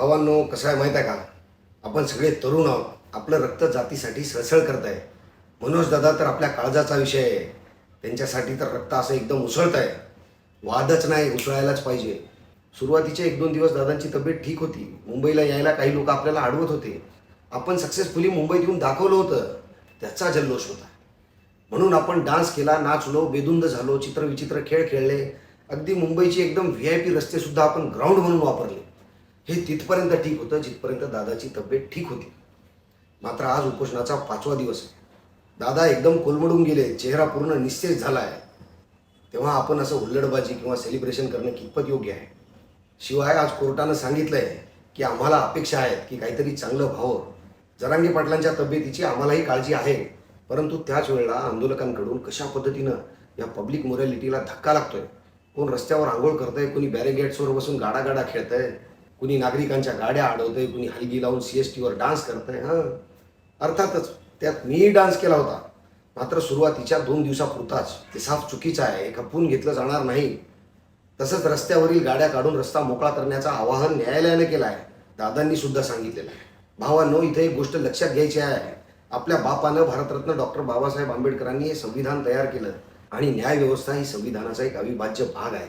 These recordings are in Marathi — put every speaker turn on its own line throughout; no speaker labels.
भावांनो, कसं आहे माहीत आहे का? आपण सगळे तरुण आहोत. आपलं रक्त जातीसाठी सळसळ करत आहे. मनोज दादा तर आपल्या काळजाचा विषय आहे. त्यांच्यासाठी तर रक्त असं एकदम उसळत आहे. वादच नाही, उसळायलाच पाहिजे. सुरुवातीचे 1-2 दिवस दादांची तब्येत ठीक होती. मुंबईला यायला काही लोक आपल्याला अडवत होते. आपण सक्सेसफुली मुंबईत येऊन दाखवलं होतं. त्याचा जल्लोष होता. म्हणून आपण डान्स केला, नाचलो, बेधुंद झालो, चित्रविचित्र खेळ खेळले. अगदी मुंबईची एकदम VIP रस्तेसुद्धा आपण ग्राउंड म्हणून वापरले. हे तिथपर्यंत ठीक होतं जिथपर्यंत दादाची तब्येत ठीक होती. मात्र आज उपोषणाचा 5वा दिवस आहे. दादा एकदम कोलमडून गेले, चेहरा पूर्ण निस्तेज झाला आहे. तेव्हा आपण असं हुल्लडबाजी किंवा सेलिब्रेशन करणं कितपत योग्य आहे? शिवाय आज कोर्टानं सांगितलं आहे की आम्हाला अपेक्षा आहेत की काहीतरी चांगलं व्हावं. जरांगे पाटलांच्या तब्येतीची आम्हालाही काळजी आहे, परंतु त्याच वेळेला आंदोलकांकडून कशा पद्धतीनं या पब्लिक मोरॅलिटीला धक्का लागतोय. कोण रस्त्यावर आंघोळ करतंय, कोणी बॅरिगेट्सवर बसून गाडा खेळतंय, कुणी नागरिकांच्या गाड्या अडवतंय, कुणी हलगी लावून CSTवर डान्स करतंय. अर्थातच त्यात मीही डान्स केला होता. मात्र सुरुवातीच्या 2 दिवसापुरताच. ते साफ चुकीचं आहे, खपवून घेतलं जाणार नाही. तसंच रस्त्यावरील गाड्या काढून रस्ता मोकळा करण्याचं आवाहन न्यायालयाने केलं आहे. दादांनी सुद्धा सांगितलेलं आहे. भावांनो, इथे एक गोष्ट लक्षात घ्यायची आहे. आपल्या बापानं भारतरत्न डॉक्टर बाबासाहेब आंबेडकरांनी हे संविधान तयार केलं आणि न्यायव्यवस्था ही संविधानाचा एक अविभाज्य भाग आहे.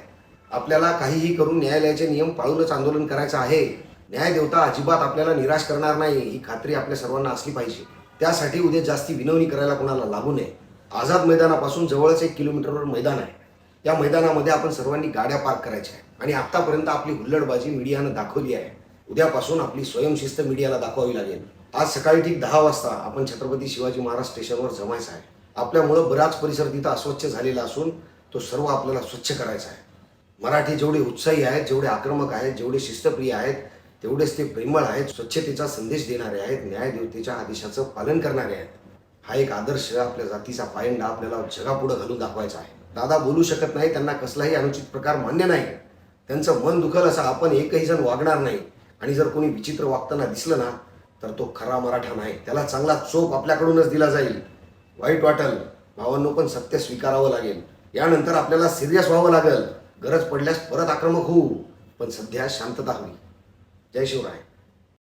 आपल्याला काहीही करून न्यायालयाचे नियम पाळूनच आंदोलन करायचं आहे. न्यायदेवता अजिबात आपल्याला निराश करणार नाही, ही खात्री आपल्या सर्वांना असली पाहिजे. त्यासाठी उद्या जास्ती विनवणी करायला कोणाला लागू नये. आझाद मैदानापासून जवळच 1 किलोमीटरवर मैदान आहे. त्या मैदानामध्ये आपण सर्वांनी गाड्या पार्क करायच्या आहे आणि आत्तापर्यंत आपली हुल्लडबाजी मीडियानं दाखवली आहे. उद्यापासून आपली स्वयंशिस्त मीडियाला दाखवावी लागेल. आज सकाळी ठीक 10 वाजता आपण छत्रपती शिवाजी महाराज स्टेशनवर जमायचं आहे. आपल्यामुळं बराच परिसर तिथं अस्वच्छ झालेला असून तो सर्व आपल्याला स्वच्छ करायचा आहे. मराठी जेवढे उत्साही आहेत, जेवढे आक्रमक आहेत, जेवढे शिस्तप्रिय आहेत, तेवढेच ते प्रेमळ आहेत, स्वच्छतेचा संदेश देणारे आहेत, न्यायदेवतेच्या आदेशाचं पालन करणारे आहेत. हा एक आदर्श आपल्या जातीचा पायंडा आपल्याला जगापुढं घालून दाखवायचा आहे. दादा बोलू शकत नाही, त्यांना कसलाही अनुचित प्रकार मान्य नाही. त्यांचं मन दुखल असं आपण एकही जण वागणार नाही. आणि जर कोणी विचित्र वागताना दिसलं ना, तर तो खरा मराठा नाही. त्याला चांगला चोप आपल्याकडूनच दिला जाईल. वाईट वाटल भावांनो, पण सत्य स्वीकारावं लागेल. यानंतर आपल्याला सिरियस व्हावं लागेल. गरज पडल्यास परत आक्रमक होऊ, पण सध्या शांतता हवी. जय शिवराय.